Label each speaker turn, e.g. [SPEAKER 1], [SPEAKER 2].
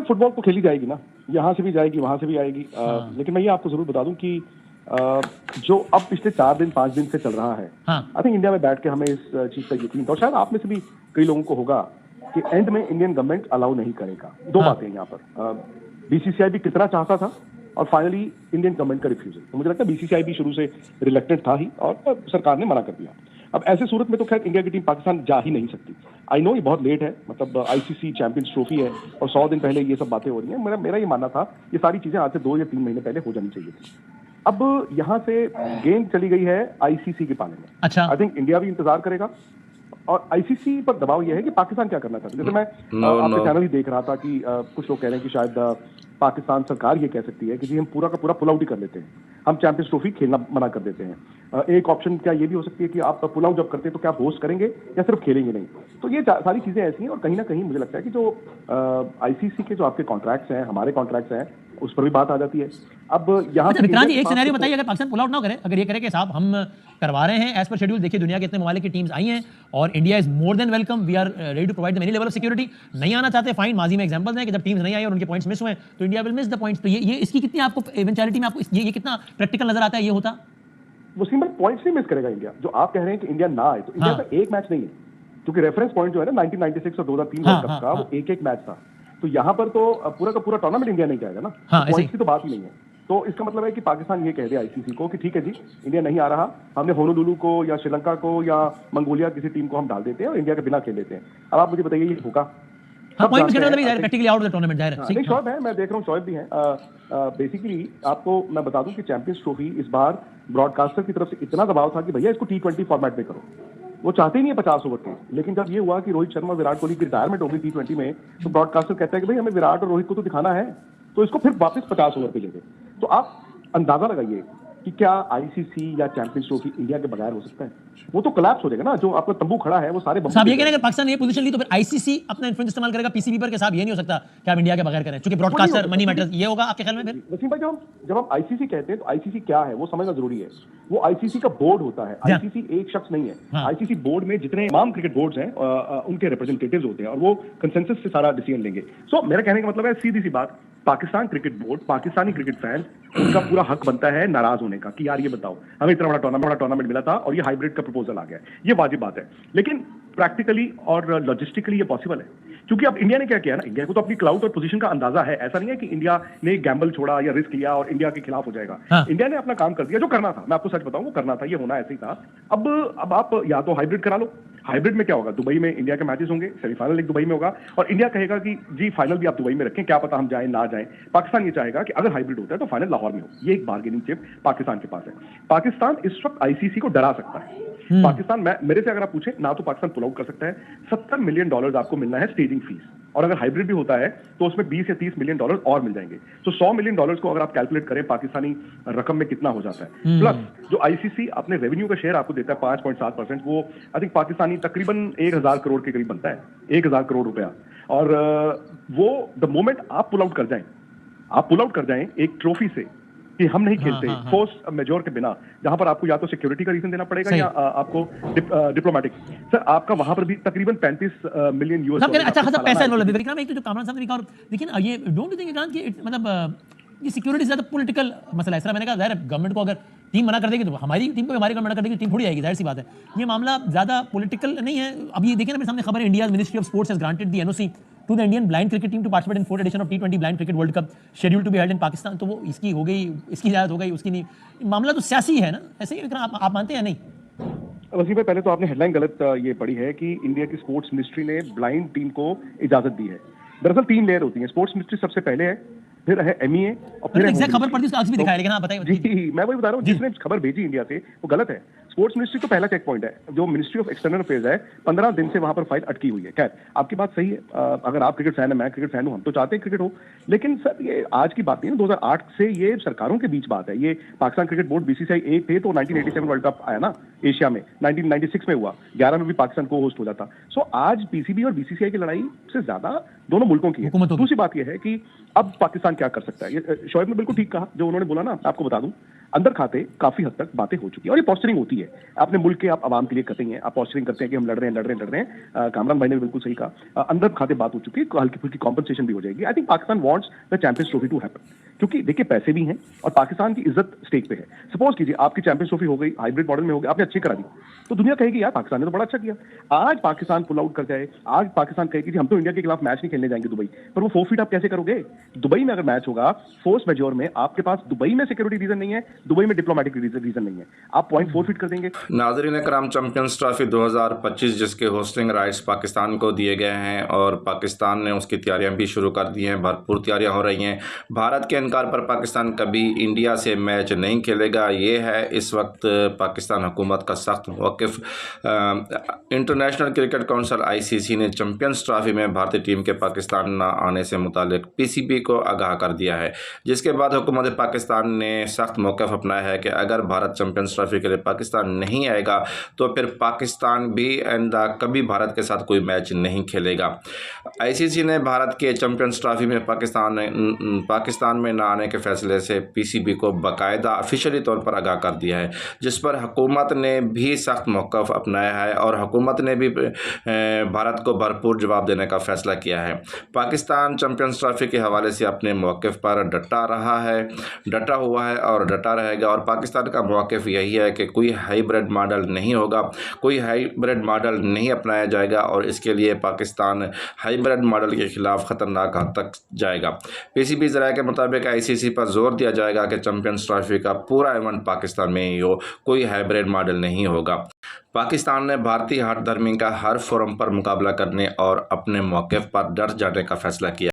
[SPEAKER 1] भाई फुटबॉल तो खेली जाएगी ना, यहाँ से भी जाएगी वहां से भी आएगी। लेकिन मैं ये आपको जरूर बता दूं कि जो अब पिछले 4 दिन 5 दिन से चल रहा है, आई थिंक इंडिया में बैठ के हमें इस चीज का यकीन था, और शायद आप में से भी कई लोगों को होगा कि एंड में इंडियन गवर्नमेंट अलाउ नहीं करेगा। दो बातें यहाँ पर, बीसीसीआई भी कितना चाहता था और फाइनली इंडियन गवर्नमेंट का रिफ्यूजल। तो मुझे लगता है बीसीसीआई भी शुरू से रिलेक्टेंट था ही और सरकार ने मना कर दिया। अब ऐसे सूरत में तो खैर इंडिया की टीम पाकिस्तान जा ही नहीं सकती। आई नो ये बहुत लेट है, मतलब आईसीसी चैंपियंस ट्रॉफी है और 100 दिन पहले ये सब बातें हो रही हैं। मेरा ये मानना था ये सारी चीजें आज से 2 या 3 महीने पहले हो जानी चाहिए थी। अब यहाँ से गेंद चली गई है आईसीसी के पाले में। अच्छा, आई थिंक इंडिया भी इंतजार करेगा और आईसीसी पर दबाव यह है कि पाकिस्तान क्या करना चाहती है। जैसे मैं आपके चैनल ही देख रहा था कि कुछ लोग कह रहे हैं कि शायद पाकिस्तान सरकार ये कह सकती है कि जी हम पूरा का पूरा पुल आउट ही कर लेते हैं, हम चैंपियंस ट्रॉफी खेलना मना कर देते हैं। एक ऑप्शन क्या ये भी हो सकती है कि आप पुल आउट जब करते हैं तो क्या आप होस्ट करेंगे या सिर्फ खेलेंगे नहीं। तो ये सारी चीजें ऐसी हैं और कहीं ना कहीं मुझे लगता है कि जो आईसीसी के जो आपके कॉन्ट्रैक्ट्स हैं, हमारे कॉन्ट्रैक्ट्स हैं, उस पर भी बात आ जाती है। अब यहाँ
[SPEAKER 2] विक्रांत जी एक सिनेरियो बताइए, अगर पाकिस्तान पुल आउट ना करे, अगर ये करे कि साहब हम करवा रहे हैं एज पर शेड्यूल, देखिए दुनिया के इतने ममालिक की टीम्स आई हैं और India is more than welcome, we are ready to provide the any level of security, नहीं आना चाहते फाइन। माजी में एग्जांपल्स हैं कि जब टीम्स नहीं आई और उनके पॉइंट्स मिस हुए तो India will miss the points. तो ये इसकी कितनी आपको इवेंचुअलिटी में आपको ये कितना प्रैक्टिकल नजर आता है ये होता?
[SPEAKER 1] वसीम भाई पॉइंट्स नहीं मिस करेगा इंडिया। जो आप कह रहे हैं कि इंडिया ना आए, तो इंडिया का एक मैच नहीं है, क्योंकि रेफरेंस पॉइंट जो है ना 1996 और 2003 वर्ल्ड कप का, वो एक मैच था। तो यहाँ पर तो पूरा का पूरा टूर्नामेंट इंडिया नहीं जाएगा ना, पॉइंट्स की तो बात ही नहीं है। तो इसका मतलब है कि पाकिस्तान ये कह दे आईसीसी को कि ठीक है जी, इंडिया नहीं आ रहा, हमने होनोलुलु को या श्रीलंका को या मंगोलिया किसी टीम को हम डाल देते हैं और इंडिया के बिना खेल लेते हैं। अब आप मुझे बताइए ये होगा?
[SPEAKER 2] Practically out of the tournament जाहिर है।
[SPEAKER 1] शॉयब है, मैं देख रहा हूँ शॉयब भी है। बेसिकली आपको मैं बता दूं कि चैंपियंस ट्रॉफी इस बार ब्रॉडकास्टर की तरफ से इतना दबाव था कि भैया इसको T20 फॉर्मेट में करो। वो चाहते ही नहीं है 50 ओवर के, लेकिन जब ये हुआ कि रोहित शर्मा विराट कोहली की रिटायरमेंट होगी T20 में, तो ब्रॉडकास्टर कहता है कि भाई हमें विराट और रोहित को तो दिखाना है, तो इसको फिर वापस 50 ओवर पे ले गए। तो आप अंदाजा लगाइए कि क्या आईसीसी या चैंपियंस ट्रॉफी इंडिया के बगैर हो सकता है? वो तो कोलैप्स हो जाएगा ना। जो आपका तंबू खड़ा है वो सारे
[SPEAKER 2] साहब ये कह रहे हैं अगर पाकिस्तान ने ये पोजीशन ली तो फिर आईसीसी अपना इन्फ्लुएंस इस्तेमाल करेगा पीसीबी पर, के साहब ये नहीं हो सकता कि आप इंडिया के बगैर करें, क्योंकि ब्रॉडकास्टर मनी मैटर्स। ये होगा आपके ख्याल में? फिर
[SPEAKER 1] वसीम भाई जब हम आईसीसी कहते हैं तो आईसीसी क्या है वो समझना जरूरी है। वो आईसीसी का बोर्ड होता है, आईसीसी एक शख्स नहीं है। आईसीसी बोर्ड में जितने तमाम क्रिकेट बोर्ड्स हैं उनके रिप्रेजेंटेटिव्स होते हैं और वो कंसेंसस से सारा डिसीजन लेंगे। सो मेरा कहने का मतलब है सीधी सी बात, Pakistan cricket board, Pakistani cricket fans, उनका पूरा हक बनता है नाराज होने का कि यार ये बताओ हमें इतना बड़ा टूर्नामेंट मिला था और ये हाइब्रिड का प्रपोजल आ गया। ये वाजिब बात है, लेकिन प्रैक्टिकली और लॉजिस्टिकली ये पॉसिबल है, क्योंकि अब इंडिया ने क्या किया ना, इंडिया को तो अपनी क्लाउड और पोजीशन का अंदाजा है। ऐसा नहीं है कि इंडिया ने गैम्बल छोड़ा या रिस्क लिया और इंडिया के खिलाफ हो जाएगा। इंडिया ने अपना काम कर दिया जो करना था। मैं आपको सच बताऊं, वो करना था, ये होना ऐसे ही था। अब आप या तो हाइब्रिड करा लो। हाइब्रिड में क्या होगा, दुबई में इंडिया के मैचेस होंगे, सेमीफाइनल एक दुबई में होगा और इंडिया कहेगा कि जी फाइनल भी आप दुबई में रखें, क्या पता हम जाएं ना जाएं। पाकिस्तान ये चाहेगा कि अगर हाइब्रिड होता है तो फाइनल लाहौर में हो। ये एक बार्गेनिंग चिप पाकिस्तान के पास है। पाकिस्तान इस वक्त आईसीसी को डरा सकता है। पाकिस्तान मेरे से अगर आप पूछें ना, तो पाकिस्तान पुल आउट कर सकता है। $70 मिलियन आपको मिलना है स्टेजिंग फीस, और अगर हाइब्रिड भी होता है तो उसमें $20 या $30 मिलियन और मिल जाएंगे। तो $100 मिलियन को अगर आप कैलकुलेट करें पाकिस्तानी रकम में कितना हो जाता है, प्लस जो आईसीसी अपने रेवेन्यू का शेयर आपको देता है 5.7%, वो आई थिंक पाकिस्तानी तकरीबन 1000 करोड़ के करीब बनता है, 1000 करोड़ रुपया। और वो द मोमेंट आप पुल आउट कर जाएं एक ट्रॉफी से कि हम नहीं खेलते फोर्स मेजोर के बिना, जहां पर आपको या तो सिक्योरिटी का रीजन देना पड़ेगा या आपको डिप्लोमेटिक। सर आपका वहां पर भी तकरीबन $35 मिलियन
[SPEAKER 2] अच्छा खासा पैसा इन्वॉल्व है। एक तो कामरान साहब ने कहा, और देखिए ना ये डोंट यू थिंक कि मतलब ये सिक्योरिटी ज्यादा पॉलिटिकल मसला है। मैंने कहा जाहिर है गवर्नमेंट को अगर टीम मना कर देगी तो हमारी टीम को हमारी गवर्नमेंट मना कर देगी, टीम थोड़ी आएगी, जाहिर सी बात है। ये मामला ज्यादा पॉलिटिकल नहीं है। अब ये देखिए ना, मेरे सामने खबर है, India ministry of sports has granted the NOC to the Indian blind cricket team to participate in 4th edition of T20 blind cricket world cup scheduled to be held in Pakistan. तो वो इसकी हो गई, इसकी इजाजत हो गई, उसकी नहीं। मामला तो सियासी है ना, ऐसे ही आप मानते हैं नहीं?
[SPEAKER 1] वसीम भाई पहले तो आपने हेडलाइन गलत ये पढ़ी है कि इंडिया की स्पोर्ट्स मिनिस्ट्री ने ब्लाइंड टीम को इजाजत दी है। दरअसल 3 लेयर होती है। स्पोर्ट्स मिनिस्ट्री सबसे पहले है, फिर है MEA और फिर
[SPEAKER 2] एग्जैक्ट खबर पढ़ दी, उसका अक्स भी दिखाया, लेकिन आप बताइए।
[SPEAKER 1] जी मैं वही बता रहा हूँ, जिसने खबर भेजी इंडिया से वो गलत है। स्पोर्ट्स मिनिस्ट्री तो पहला चेक पॉइंट है। जो मिनिस्ट्री ऑफ एक्सटर्नल अफेयर्स है, 15 दिन से वहां पर फाइल अटकी हुई है। खैर आपकी बात सही है, अगर आप क्रिकेट फैन है, मैं क्रिकेट फैन हूं, हम तो चाहते हैं क्रिकेट हो, लेकिन सर ये आज की बात नहीं है। 2008 से ये सरकारों के बीच बात है। ये पाकिस्तान क्रिकेट बोर्ड BCCI एक थे तो 1987 वर्ल्ड कप आया ना एशिया में, 1996 में हुआ, 11 में भी पाकिस्तान को होस्ट हो जाता। सो आज PCB और BCCI की लड़ाई से ज्यादा दोनों मुल्कों की है। दूसरी बात यह है कि अब पाकिस्तान क्या कर सकता है। शोएब ने बिल्कुल ठीक कहा जो उन्होंने बोला ना, आपको बता दूं, अंदर खाते काफी हद तक बातें हो चुकी है और ये पोस्चरिंग होती है, अपने मुल्क के आप आवाम के लिए करते हैं, आप पोस्चरिंग करते हैं कि हम लड़ रहे हैं। कामरान भाई ने बिल्कुल सही कहा, अंदर खाते बात हो चुकी है, हल्की फुल्की कॉम्पनसेशन भी हो जाएगी। I think Pakistan wants the champions trophy to happen, क्योंकि देखिए पैसे भी हैं और पाकिस्तान की इज्जत स्टेक पे है। सपोज कीजिए आपकी चैंपियंस ट्रॉफी हो गई, हाइब्रिड मॉडल में हो गई, आपने अच्छी करा दी, तो दुनिया कहेगी यार पाकिस्तान ने तो बड़ा अच्छा किया। आज पाकिस्तान पुल आउट कर जाए, आज पाकिस्तान कहेगी हम तो इंडिया के खिलाफ मैच नहीं खेलने जाएंगे दुबई, पर वो फोरफीट आप कैसे करोगे? दुबई में अगर मैच होगा फोर्स मेजोर में, आपके पास दुबई में सिक्योरिटी रीजन नहीं है, दुबई में डिप्लोमेटिक रीजन नहीं है, आप पॉइंट फोरफीट कर देंगे।
[SPEAKER 3] नाज़रीन कराम, चैंपियंस ट्रॉफी 2025 जिसके होस्टिंग राइट्स पाकिस्तान को दिए गए हैं और पाकिस्तान ने उसकी तैयारियां भी शुरू कर दी हैं, भरपूर तैयारियां हो रही हैं। भारत के इनकार पर पाकिस्तान कभी इंडिया से मैच नहीं खेलेगा, ये है इस वक्त पाकिस्तान हुकूमत का सख्त मौक़िफ़। इंटरनेशनल क्रिकेट काउंसिल ICC ने चैंपियंस ट्रॉफी में भारतीय टीम के पाकिस्तान न आने से मुतालिक PCB को आगाह कर दिया है, जिसके बाद हुकूमत पाकिस्तान ने सख्त मौक़िफ़ अपनाया है कि अगर भारत चैंपियंस ट्रॉफी के लिए पाकिस्तान नहीं आएगा तो फिर पाकिस्तान भी आइंदा कभी भारत के साथ कोई मैच नहीं खेलेगा। ICC ने भारत के चैंपियंस ट्रॉफी में पाकिस्तान में न आने के फैसले से PCB को बाकायदा ऑफिशियली तौर पर आगाह कर दिया है, जिस पर हुकूमत ने भी सख्त मौक़िफ़ अपनाया है और हुकूमत ने भी भारत को भरपूर जवाब देने का फैसला किया है। पाकिस्तान चैंपियंस ट्रॉफी के हवाले से अपने मौक़िफ़ पर डटा हुआ है और डटा रहेगा और पाकिस्तान का मौक़िफ़ यही है कि कोई हाइब्रिड मॉडल नहीं होगा, कोई हाइब्रिड मॉडल नहीं अपनाया जाएगा और इसके लिए पाकिस्तान हाइब्रिड मॉडल के ख़िलाफ़ ख़तरनाक हद तक जाएगा। PCB ज़राए के मुताबिक ICC पर जोर दिया जाएगा कि चैंपियंस ट्रॉफी का पूरा इवेंट पाकिस्तान में ही हो, कोई हाइब्रिड मॉडल नहीं होगा। पाकिस्तान ने भारतीय हठधर्मी का हर फोरम पर मुकाबला करने और अपने मौक़िफ़ पर डट जाने का फैसला किया।